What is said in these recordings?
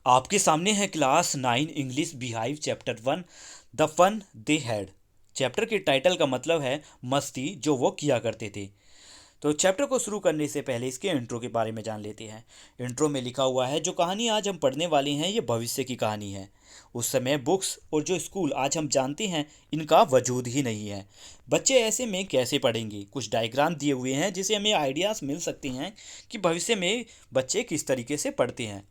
आपके सामने है class 9 English Beehive chapter 1 the fun they had. Chapter के टाइटल का मतलब है मस्ती जो वो किया करते थे। तो चैप्टर को शुरू करने से पहले इसके इंट्रो के बारे में जान लेते हैं। इंट्रो में लिखा हुआ है जो कहानी आज हम पढ़ने वाले हैं ये भविष्य की कहानी है। उस समय बुक्स और जो स्कूल आज हम जानते हैं इनका वजूद ही नहीं है। बच्चे ऐसे में कैसे पढ़ेंगे। कुछ डायग्राम दिए हुए हैं जिसे हमें आइडियाज़ मिल सकते हैं कि भविष्य में बच्चे किस तरीके से पढ़ते हैं।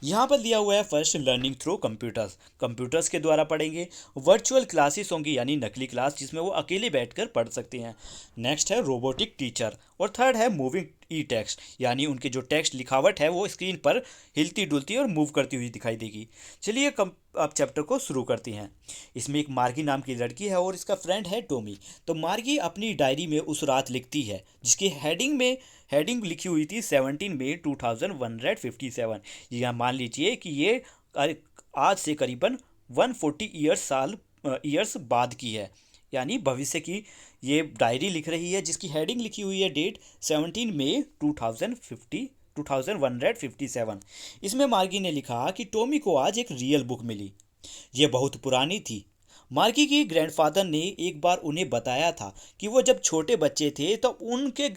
यहाँ पर दिया हुआ है first learning through computers. Computers के द्वारा पढ़ेंगे। वर्चुअल क्लासेस होंगी यानी नकली क्लास जिसमें वो अकेले बैठकर पढ़ सकते हैं। नेक्स्ट है रोबोटिक टीचर और थर्ड है मूविंग ई टेक्स्ट यानी उनके जो टेक्स्ट लिखावट है वो स्क्रीन पर हिलती डुलती और मूव करती हुई दिखाई देगी। चलिए अब चैप्टर को शुरू करते हैं। इसमें एक मार्गी नाम की लड़की है और इसका फ्रेंड है टॉमी। तो मार्गी अपनी डायरी में उस रात लिखती है जिसकी हेडिंग लिखी हुई थी 17 मई 2157। या मान लीजिए कि ये आज से करीबन 140 ईयर्स बाद की है यानी भविष्य की ये डायरी लिख रही है जिसकी हेडिंग लिखी हुई है डेट 17 मई 2157। इसमें मार्गी ने लिखा कि टॉमी को आज एक रियल बुक मिली। ये बहुत पुरानी थी। मार्गी के ग्रैंडफादर ने एक बार उन्हें बताया था कि वो जब छोटे बच्चे थे तो उनके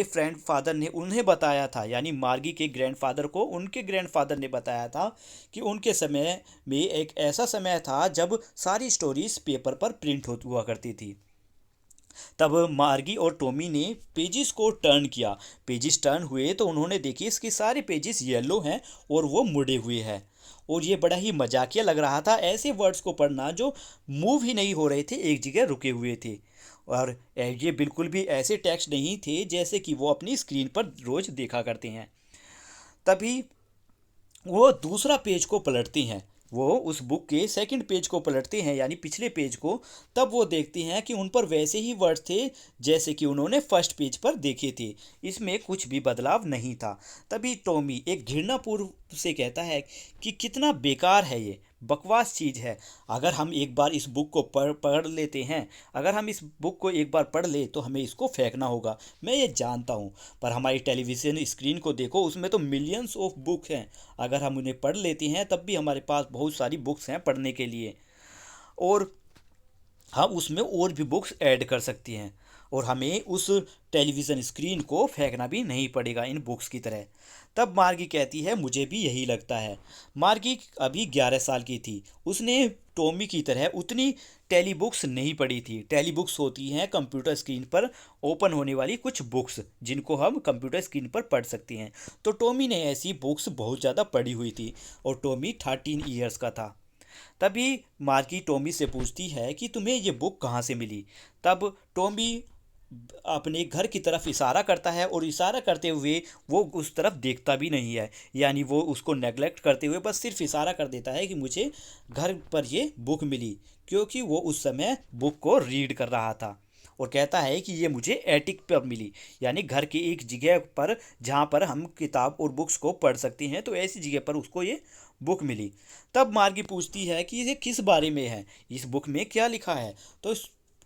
फ्रेंड फादर ने उन्हें बताया था यानी मार्गी के ग्रैंडफादर को उनके ग्रैंडफादर ने बताया था कि उनके समय में एक ऐसा समय था जब सारी स्टोरीज पेपर पर प्रिंट हुआ करती थी। तब मार्गी और टॉमी ने पेजेस को टर्न किया। पेजेस टर्न हुए तो उन्होंने देखी इसके सारे पेजेस येलो हैं और वो मुड़े हुए हैं। और ये बड़ा ही मजाकिया लग रहा था ऐसे वर्ड्स को पढ़ना जो मूव ही नहीं हो रहे थे, एक जगह रुके हुए थे। और ये बिल्कुल भी ऐसे टेक्स्ट नहीं थे जैसे कि वो अपनी स्क्रीन पर रोज देखा करते हैं। तभी वो दूसरा पेज को पलटते हैं। वो उस बुक के सेकंड पेज को पलटते हैं यानी पिछले पेज को। तब वो देखते हैं कि उन पर वैसे ही वर्ड्स थे जैसे कि उन्होंने फर्स्ट पेज पर देखे थे। इसमें कुछ भी बदलाव नहीं था। तभी टॉमी एक घृणापूर्व से कहता है कि कितना बेकार है, ये बकवास चीज़ है। अगर हम एक बार इस बुक को पढ़ लेते हैं, अगर हम इस बुक को एक बार पढ़ ले तो हमें इसको फेंकना होगा। मैं ये जानता हूँ, पर हमारी टेलीविज़न स्क्रीन को देखो, उसमें तो मिलियंस ऑफ बुक हैं। अगर हम उन्हें पढ़ लेते हैं तब भी हमारे पास बहुत सारी बुक्स हैं पढ़ने के लिए। और हम उसमें और भी बुक्स ऐड कर सकती हैं और हमें उस टेलीविज़न स्क्रीन को फेंकना भी नहीं पड़ेगा इन बुक्स की तरह। तब मार्गी कहती है मुझे भी यही लगता है। मार्गी अभी 11 साल की थी। उसने टॉमी की तरह उतनी टेली बुक्स नहीं पढ़ी थी। टेली बुक्स होती हैं कंप्यूटर स्क्रीन पर ओपन होने वाली कुछ बुक्स जिनको हम कंप्यूटर स्क्रीन पर पढ़ सकते हैं। तो टॉमी ने ऐसी बुक्स बहुत ज़्यादा पढ़ी हुई थी और टॉमी 13 ईयर्स का था। तभी मार्गी टॉमी से पूछती है कि तुम्हें ये बुक कहाँ से मिली। तब टॉमी अपने घर की तरफ इशारा करता है और इशारा करते हुए वो उस तरफ देखता भी नहीं है यानी वो उसको नेगलेक्ट करते हुए बस सिर्फ इशारा कर देता है कि मुझे घर पर ये बुक मिली, क्योंकि वो उस समय बुक को रीड कर रहा था। और कहता है कि ये मुझे एटिक पर मिली यानी घर की एक जगह पर जहाँ पर हम किताब और बुक्स को पढ़ सकते हैं, तो ऐसी जगह पर उसको ये बुक मिली। तब मार्गी पूछती है कि ये किस बारे में है, इस बुक में क्या लिखा है। तो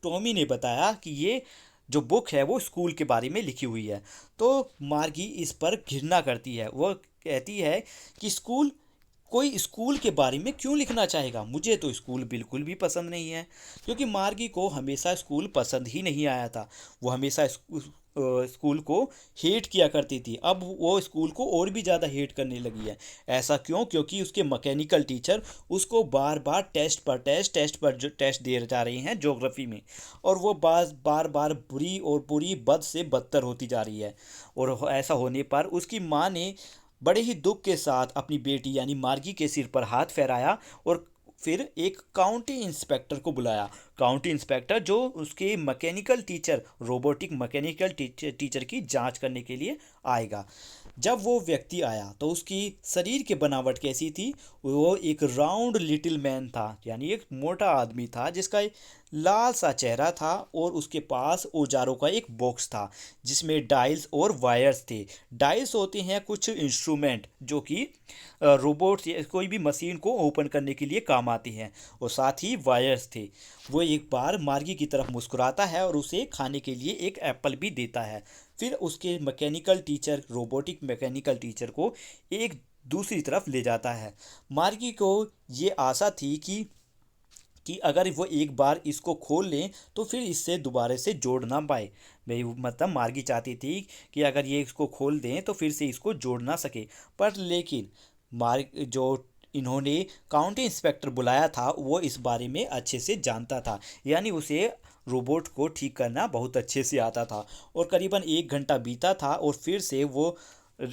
टॉमी ने बताया कि ये जो बुक है वो स्कूल के बारे में लिखी हुई है। तो मार्गी इस पर घृणा करती है। वो कहती है कि कोई स्कूल के बारे में क्यों लिखना चाहेगा, मुझे तो स्कूल बिल्कुल भी पसंद नहीं है। क्योंकि मार्गी को हमेशा स्कूल पसंद ही नहीं आया था। वो हमेशा स्कूल को हेट किया करती थी। अब वो स्कूल को और भी ज़्यादा हेट करने लगी है। ऐसा क्यों? क्योंकि उसके मैकेनिकल टीचर उसको बार बार टेस्ट पर जो टेस्ट दे जा रही हैं ज्योग्राफी में, और वो बार बार बुरी और बुरी बद से बदतर होती जा रही है। और ऐसा होने पर उसकी माँ ने बड़े ही दुख के साथ अपनी बेटी यानी मार्गी के सिर पर हाथ फेराया और फिर एक काउंटी इंस्पेक्टर को बुलाया। काउंटी इंस्पेक्टर जो उसके mechanical teacher robotic mechanical teacher की जांच करने के लिए आएगा। जब वो व्यक्ति आया तो उसकी शरीर की बनावट कैसी थी? वो एक राउंड लिटिल मैन था यानी एक मोटा आदमी था जिसका लाल सा चेहरा था और उसके पास औजारों का एक बॉक्स था जिसमें डायल्स और वायर्स थे। डायल्स होते हैं कुछ इंस्ट्रूमेंट जो कि रोबोट्स या कोई भी मशीन को ओपन करने के लिए काम आती हैं, और साथ ही वायर्स थे। वो एक बार मार्गी की तरफ मुस्कुराता है और उसे खाने के लिए एक एप्पल भी देता है। फिर उसके mechanical teacher robotic mechanical teacher को एक दूसरी तरफ ले जाता है। मार्गी को ये आशा थी कि अगर वो एक बार इसको खोल लें तो फिर इससे दोबारा से जोड़ ना पाए। भाई मतलब मार्गी चाहती थी कि अगर ये इसको खोल दें तो फिर से इसको जोड़ ना सके। पर लेकिन मार्ग जो इन्होंने काउंटी इंस्पेक्टर बुलाया था वो इस बारे में अच्छे से जानता था, यानी उसे रोबोट को ठीक करना बहुत अच्छे से आता था। और करीबन 1 घंटा बीता था और फिर से वो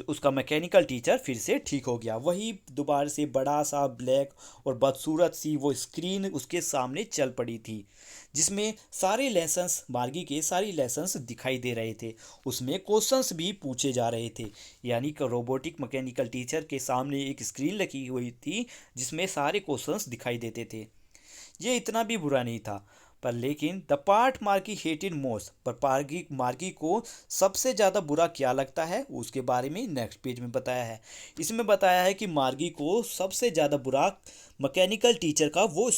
उसका मैकेनिकल टीचर फिर से ठीक हो गया। वही दोबारा से बड़ा सा ब्लैक और बदसूरत सी वो स्क्रीन उसके सामने चल पड़ी थी, जिसमें सारे लेसन्स मार्गी के सारे लेसन्स दिखाई दे रहे थे। उसमें क्वेश्चंस भी पूछे जा रहे थे, यानी कि रोबोटिक मैकेनिकल टीचर के सामने एक स्क्रीन लगी हुई थी जिसमें सारे क्वेश्चंस दिखाई देते थे। ये इतना भी बुरा नहीं था। पर लेकिन द पार्ट मार्गी हेटेड मोस्ट, पर मार्गी को सबसे ज़्यादा बुरा क्या लगता है उसके बारे में नेक्स्ट पेज में बताया है। इसमें बताया है कि मार्गी को सबसे ज़्यादा बुरा मैकेनिकल टीचर का वो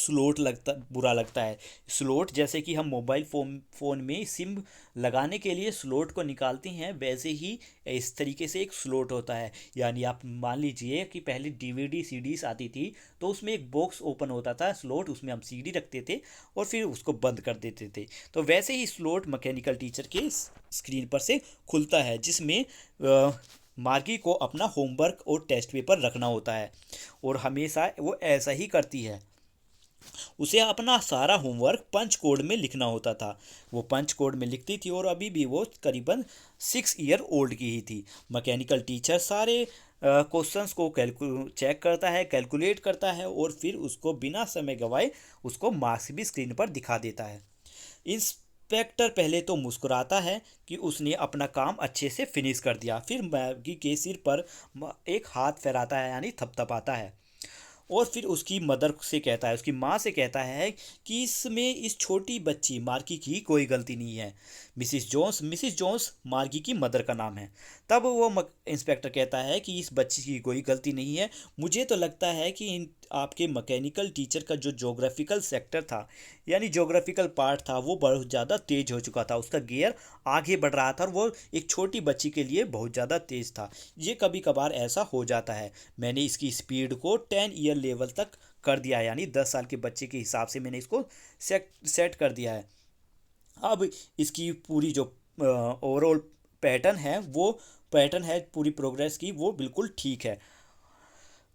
बुरा लगता है। स्लॉट जैसे कि हम मोबाइल फ़ोन में सिम लगाने के लिए स्लॉट को निकालते हैं, वैसे ही इस तरीके से एक स्लॉट होता है। यानी आप मान लीजिए कि पहले डीवीडी सीडीज आती थी तो उसमें एक बॉक्स ओपन होता था स्लॉट, उसमें हम सीडी रखते थे और फिर उसको बंद कर देते थे। तो वैसे ही स्लॉट मैकेनिकल टीचर के स्क्रीन पर से खुलता है, जिसमें मार्गी को अपना होमवर्क और टेस्ट पेपर रखना होता है। और हमेशा वो ऐसा ही करती है, उसे अपना सारा होमवर्क पंच कोड में लिखना होता था। वो पंच कोड में लिखती थी और अभी भी वो करीबन 6 ईयर ओल्ड की ही थी। मैकेनिकल टीचर सारे क्वेश्चंस को चेक करता है, कैलकुलेट करता है और फिर उसको बिना समय गवाए उसको मार्क्स भी स्क्रीन पर दिखा देता है। इंस्पेक्टर पहले तो मुस्कुराता है कि उसने अपना काम अच्छे से फिनिश कर दिया, फिर मैगी के सिर पर एक हाथ फहराता है यानी थपथपाता है और फिर उसकी मदर से कहता है, उसकी माँ से कहता है कि इसमें इस छोटी बच्ची मार्गी की कोई गलती नहीं है। मिसिस जोन्स मार्गी की मदर का नाम है। तब वो इंस्पेक्टर कहता है कि इस बच्ची की कोई गलती नहीं है। मुझे तो लगता है कि आपके मैकेनिकल टीचर का जो ज्योग्राफिकल सेक्टर था यानी ज्योग्राफिकल पार्ट था वो बहुत ज़्यादा तेज हो चुका था, उसका गियर आगे बढ़ रहा था और वो एक छोटी बच्ची के लिए बहुत ज़्यादा तेज था। ये कभी कभार ऐसा हो जाता है। मैंने इसकी स्पीड को 10 ईयर लेवल तक कर दिया है, यानी 10 साल के बच्चे के हिसाब से मैंने इसको सेट कर दिया है। अब इसकी पूरी जो ओवरऑल पैटर्न है पूरी प्रोग्रेस की वो बिल्कुल ठीक है।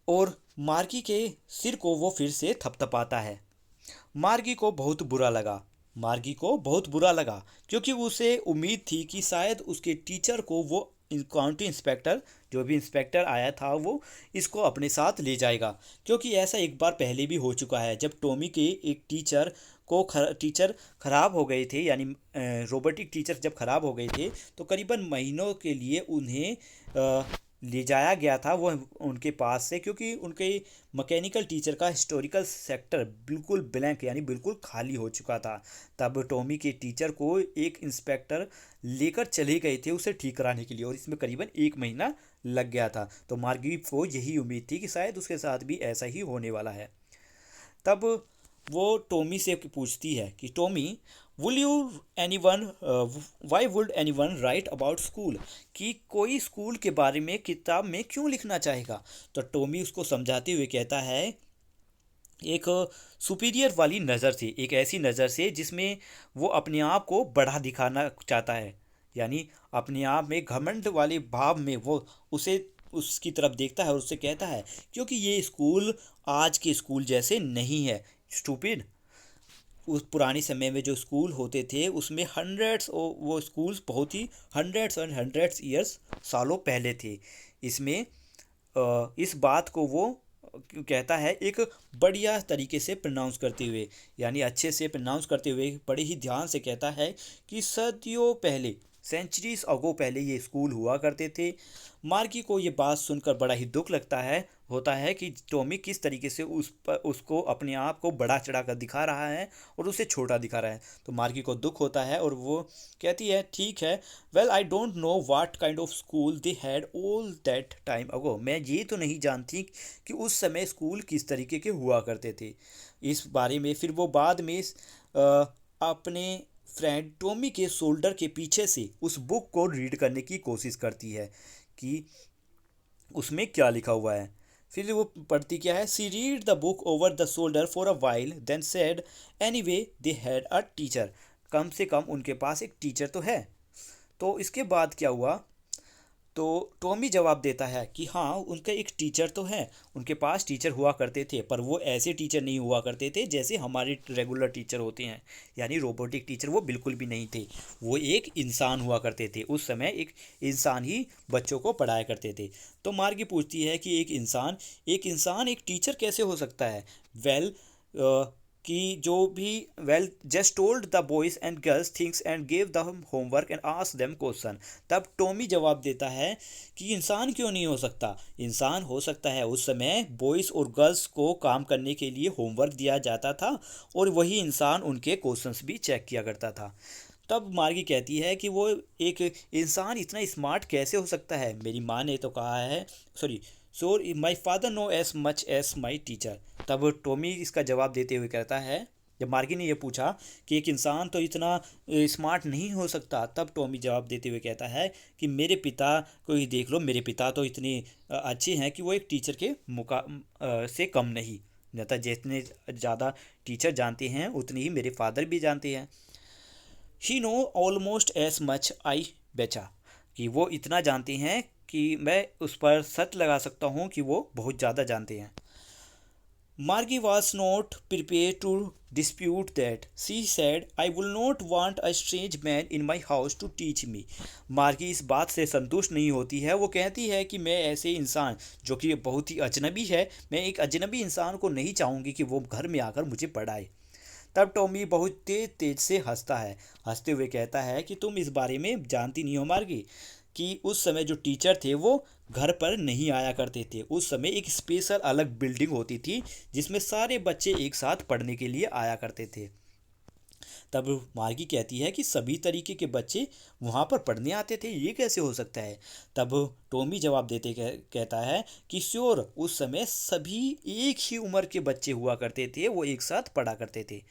और मार्गी के सिर को वो फिर से थपथपाता है। मार्गी को बहुत बुरा लगा। मार्गी को बहुत बुरा लगा क्योंकि उसे उम्मीद थी कि शायद उसके टीचर को वो काउंटी इंस्पेक्टर जो भी इंस्पेक्टर आया था वो इसको अपने साथ ले जाएगा, क्योंकि ऐसा एक बार पहले भी हो चुका है जब टॉमी के एक टीचर ख़राब हो गए थे, यानी रोबोटिक टीचर जब ख़राब हो गए थे तो करीबन महीनों के लिए उन्हें ले जाया गया था वो उनके पास से, क्योंकि उनके मैकेनिकल टीचर का हिस्टोरिकल सेक्टर बिल्कुल ब्लैंक यानी बिल्कुल खाली हो चुका था। तब टॉमी के टीचर को एक इंस्पेक्टर लेकर चले गए थे उसे ठीक कराने के लिए और इसमें करीबन 1 महीना लग गया था। तो मार्गी को यही उम्मीद थी कि शायद उसके साथ भी ऐसा ही होने वाला है। तब वो टॉमी से पूछती है कि Tommy, will you anyone why would anyone write about school, कि कोई स्कूल के बारे में किताब में क्यों लिखना चाहेगा। तो टॉमी उसको समझाते हुए कहता है एक सुपीरियर वाली नज़र से, एक ऐसी नज़र से जिसमें वो अपने आप को बड़ा दिखाना चाहता है, यानी अपने आप में घमंड वाले भाव में वो उसे उसकी तरफ देखता है और उससे कहता है क्योंकि ये स्कूल आज के स्कूल जैसे नहीं है स्टूपिड। उस पुराने समय में जो स्कूल होते थे उसमें वो स्कूल्स बहुत ही हंड्रेड्स ईयर्स सालों पहले थे। इसमें इस बात को वो कहता है एक बढ़िया तरीके से प्रनाउंस करते हुए, यानी अच्छे से प्रनाउंस करते हुए बड़े ही ध्यान से कहता है कि सदियों पहले, सेंचुरीज अगो पहले ये स्कूल हुआ करते थे। मार्गी को ये बात सुनकर बड़ा ही दुख होता है कि टॉमी किस तरीके से उसको अपने आप को बड़ा चढ़ा कर दिखा रहा है और उसे छोटा दिखा रहा है। तो मार्गी को दुख होता है और वो कहती है ठीक है, well I don't know what kind of school they had all that time ago, मैं ये तो नहीं जानती कि उस समय स्कूल किस तरीके के हुआ करते थे। इस बारे में फिर वो बाद में अपने फ्रेंड टॉमी के शोल्डर के पीछे से उस बुक को रीड करने की कोशिश करती है कि उसमें क्या लिखा हुआ है। फिर वो पढ़ती क्या है, she read the book over the shoulder for a while then said anyway they had a teacher, कम से कम उनके पास एक टीचर तो है। तो इसके बाद क्या हुआ, तो टॉमी जवाब देता है कि हाँ उनका एक टीचर तो है, उनके पास टीचर हुआ करते थे, पर वो ऐसे टीचर नहीं हुआ करते थे जैसे हमारे रेगुलर टीचर होते हैं, यानी रोबोटिक टीचर वो बिल्कुल भी नहीं थे। वो एक इंसान हुआ करते थे, उस समय एक इंसान ही बच्चों को पढ़ाया करते थे। तो मार्गी पूछती है कि एक इंसान एक टीचर कैसे हो सकता है। वेल कि जो भी, well just told the boys and girls things and gave the homework and ask them question. तब टॉमी जवाब देता है कि इंसान क्यों नहीं हो सकता, इंसान हो सकता है। उस समय बॉयज़ और गर्ल्स को काम करने के लिए होमवर्क दिया जाता था और वही इंसान उनके क्वेश्चंस भी चेक किया करता था। तब मार्गी कहती है कि वो एक इंसान इतना स्मार्ट कैसे हो सकता है, मेरी माँ ने तो कहा है, sorry, so my father know as much as my teacher. तब टॉमी इसका जवाब देते हुए कहता है, जब मार्गी ने यह पूछा कि एक इंसान तो इतना स्मार्ट नहीं हो सकता, तब टॉमी जवाब देते हुए कहता है कि मेरे पिता को ही देख लो, मेरे पिता तो इतने अच्छे हैं कि वो एक टीचर के से कम नहीं, मतलब जितने ज़्यादा टीचर जानते हैं उतनी ही मेरे फादर भी जानते हैं। She know almost as much I betcha, कि वो इतना जानते हैं कि मैं उस पर सच लगा सकता हूँ कि वो बहुत ज़्यादा जानते हैं। Margie was not prepare to dispute that, she said I will not want a strange man in my house to teach me. Margie इस बात से संतुष्ट नहीं होती है, वो कहती है कि मैं ऐसे इंसान जो कि बहुत ही अजनबी है, मैं एक अजनबी इंसान को नहीं चाहूँगी कि वो घर में आकर मुझे पढ़ाए। तब टॉमी बहुत तेज तेज से हंसता है, हंसते हुए कहता है कि तुम इस बारे में जानती नहीं हो मार्गी, कि उस समय जो टीचर थे वो घर पर नहीं आया करते थे। उस समय एक स्पेशल अलग बिल्डिंग होती थी जिसमें सारे बच्चे एक साथ पढ़ने के लिए आया करते थे। तब मार्गी कहती है कि सभी तरीके के बच्चे वहाँ पर पढ़ने आते थे, ये कैसे हो सकता है। तब टॉमी जवाब देते कहता है कि श्योर, उस समय सभी एक ही उम्र के बच्चे हुआ करते थे, वो एक साथ पढ़ा करते थे।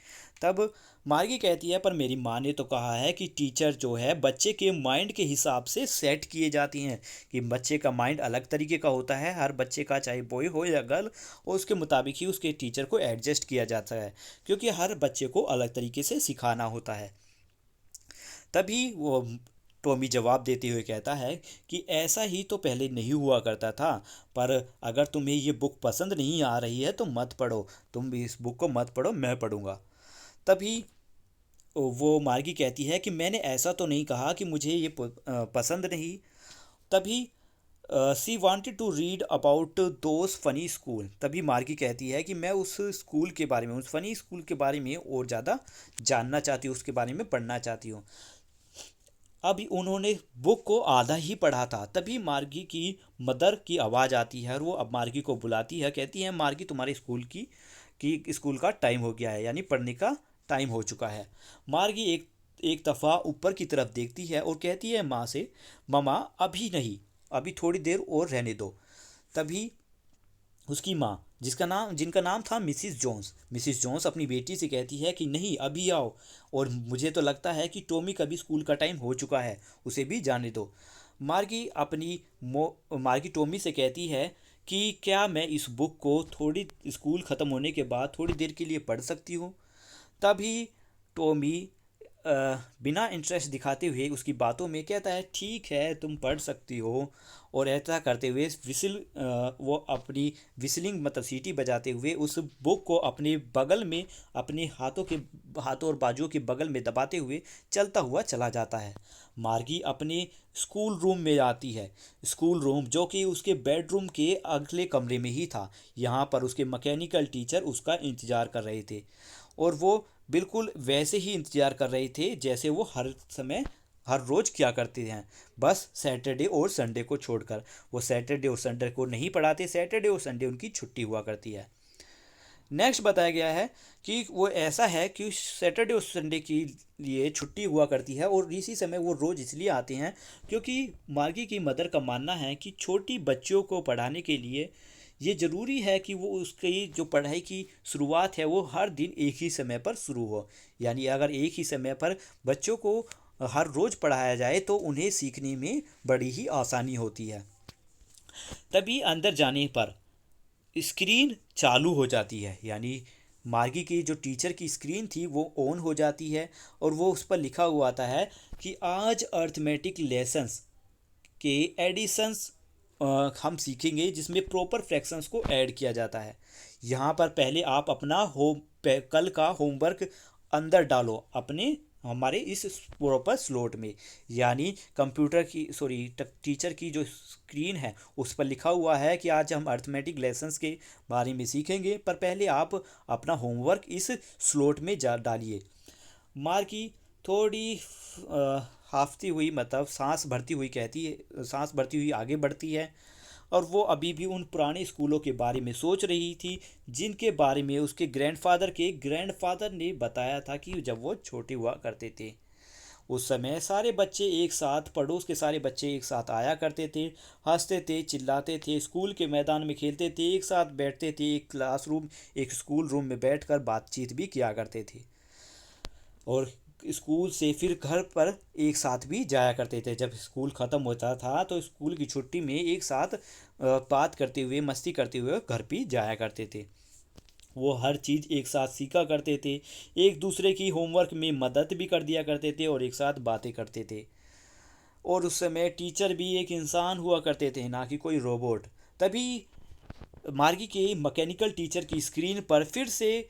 तब मार्गी कहती है पर मेरी माँ ने तो कहा है कि टीचर जो है बच्चे के माइंड के हिसाब से सेट किए जाती हैं, कि बच्चे का माइंड अलग तरीके का होता है, हर बच्चे का चाहे बॉय हो या गर्ल, और उसके मुताबिक ही उसके टीचर को एडजस्ट किया जाता है, क्योंकि हर बच्चे को अलग तरीके से सिखाना होता है। तभी वो टॉमी जवाब देते हुए कहता है कि ऐसा ही तो पहले नहीं हुआ करता था, पर अगर तुम्हें ये बुक पसंद नहीं आ रही है तो मत पढ़ो, तुम भी इस बुक को मत पढ़ो, मैं पढ़ूंगा। तभी वो मार्गी कहती है कि मैंने ऐसा तो नहीं कहा कि मुझे ये पसंद नहीं। तभी she wanted to read about those funny school. तभी मार्गी कहती है कि मैं उस स्कूल के बारे में, उस फनी स्कूल के बारे में और ज़्यादा जानना चाहती हूँ, उसके बारे में पढ़ना चाहती हूँ। अभी उन्होंने बुक को आधा ही पढ़ा था, तभी मार्गी की मदर की आवाज़ आती है और वो अब मार्गी को बुलाती है, कहती है मार्गी तुम्हारे स्कूल की स्कूल का टाइम हो गया है, यानी पढ़ने का टाइम हो चुका है। मार्गी एक एक दफ़ा ऊपर की तरफ देखती है और कहती है माँ से, मामा अभी नहीं, अभी थोड़ी देर और रहने दो। तभी उसकी माँ, जिनका नाम था मिसिस जोन्स अपनी बेटी से कहती है कि नहीं अभी आओ, और मुझे तो लगता है कि टॉमी का भी स्कूल का टाइम हो चुका है, उसे भी जाने दो। मार्गी टॉमी से कहती है कि क्या मैं इस बुक को थोड़ी स्कूल ख़त्म होने के बाद थोड़ी देर के लिए पढ़ सकती हूँ। तभी टॉमी अ, बिना इंटरेस्ट दिखाते हुए उसकी बातों में कहता है ठीक है तुम पढ़ सकती हो, और ऐसा करते हुए वो अपनी विस्लिंग मतलब सीटी बजाते हुए उस बुक को अपने बगल में, अपने हाथों और बाजुओं के बगल में दबाते हुए चलता हुआ चला जाता है। मार्गी अपने स्कूल रूम में आती है, स्कूल रूम जो कि उसके बेडरूम के अगले कमरे में ही था। यहाँ पर उसके मैकेनिकल टीचर उसका इंतज़ार कर रहे थे, और वो बिल्कुल वैसे ही इंतज़ार कर रहे थे जैसे वो हर समय हर रोज़ क्या करते हैं, बस सैटरडे और संडे को छोड़कर। वो सैटरडे और संडे को नहीं पढ़ाते, सैटरडे और संडे उनकी छुट्टी हुआ करती है। नेक्स्ट बताया गया है कि वो ऐसा है कि सैटरडे और संडे के लिए छुट्टी हुआ करती है, और इसी समय वो रोज़ इसलिए आते हैं क्योंकि मार्गी की मदर का मानना है कि छोटी बच्चों को पढ़ाने के लिए ये ज़रूरी है कि वो उसकी जो पढ़ाई की शुरुआत है वो हर दिन एक ही समय पर शुरू हो। यानी अगर एक ही समय पर बच्चों को हर रोज़ पढ़ाया जाए तो उन्हें सीखने में बड़ी ही आसानी होती है। तभी अंदर जाने पर स्क्रीन चालू हो जाती है, यानी मार्गी की जो टीचर की स्क्रीन थी वो ऑन हो जाती है, और वो उस पर लिखा हुआ आता है कि आज अर्थमेटिक लेसन्स के एडिशंस हम सीखेंगे जिसमें प्रॉपर फ्रैक्शंस को ऐड किया जाता है। यहाँ पर पहले आप अपना कल का होमवर्क अंदर डालो अपने हमारे इस प्रॉपर स्लॉट में, यानी कंप्यूटर की सॉरी टीचर की जो स्क्रीन है उस पर लिखा हुआ है कि आज हम अर्थमेटिक लेसन्स के बारे में सीखेंगे, पर पहले आप अपना होमवर्क इस स्लॉट में जा डालिए। मार्की थोड़ी हाफती हुई, मतलब सांस भरती हुई कहती है, सांस भरती हुई आगे बढ़ती है, और वो अभी भी उन पुराने स्कूलों के बारे में सोच रही थी जिनके बारे में उसके ग्रैंडफादर ने बताया था कि जब वो छोटे हुआ करते थे उस समय सारे बच्चे एक साथ, पड़ोस के सारे बच्चे एक साथ आया करते थे, हंसते थे, चिल्लाते थे, स्कूल के मैदान में खेलते थे, एक साथ बैठते थे, एक स्कूल रूम में बैठकर बातचीत भी किया करते थे, और स्कूल से फिर घर पर एक साथ भी जाया करते थे। जब स्कूल ख़त्म होता था तो स्कूल की छुट्टी में एक साथ बात करते हुए, मस्ती करते हुए घर भी जाया करते थे। वो हर चीज़ एक साथ सीखा करते थे, एक दूसरे की होमवर्क में मदद भी कर दिया करते थे और एक साथ बातें करते थे। और उस समय टीचर भी एक इंसान हुआ करते थे, ना कि कोई रोबोट। तभी मार्गी के मैकेनिकल टीचर की स्क्रीन पर फिर से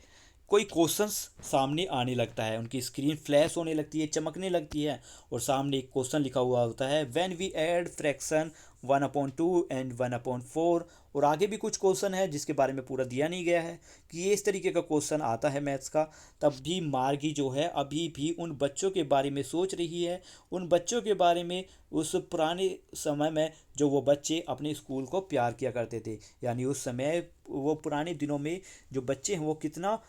कोई क्वेश्चंस सामने आने लगता है, उनकी स्क्रीन फ्लैश होने लगती है, चमकने लगती है, और सामने एक क्वेश्चन लिखा हुआ होता है, when we add fraction 1/2 and 1/4, और आगे भी कुछ क्वेश्चन है जिसके बारे में पूरा दिया नहीं गया है कि ये इस तरीके का क्वेश्चन आता है मैथ्स का। तब भी मार्गी जो है अभी भी उन बच्चों के बारे में सोच रही है, उन बच्चों के बारे में, उस पुराने समय में जो वो बच्चे अपने स्कूल को प्यार किया करते थे, यानी उस समय वो पुराने दिनों में जो बच्चे हैं वो कितना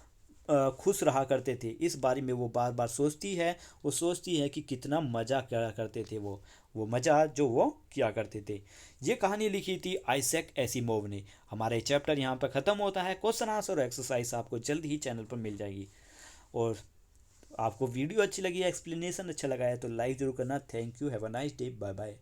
खुश रहा करते थे, इस बारे में वो बार बार सोचती है। वो सोचती है कि कितना मज़ा किया करते थे वो मज़ा जो वो किया करते थे। ये कहानी लिखी थी आइजैक एसिमोव ने। हमारा चैप्टर यहाँ पर ख़त्म होता है। क्वेश्चन आंसर और एक्सरसाइज आपको जल्द ही चैनल पर मिल जाएगी। और आपको वीडियो अच्छी लगी, एक्सप्लेनेशन अच्छा लगा है तो लाइक ज़रूर करना। Thank you, have a nice day, bye bye.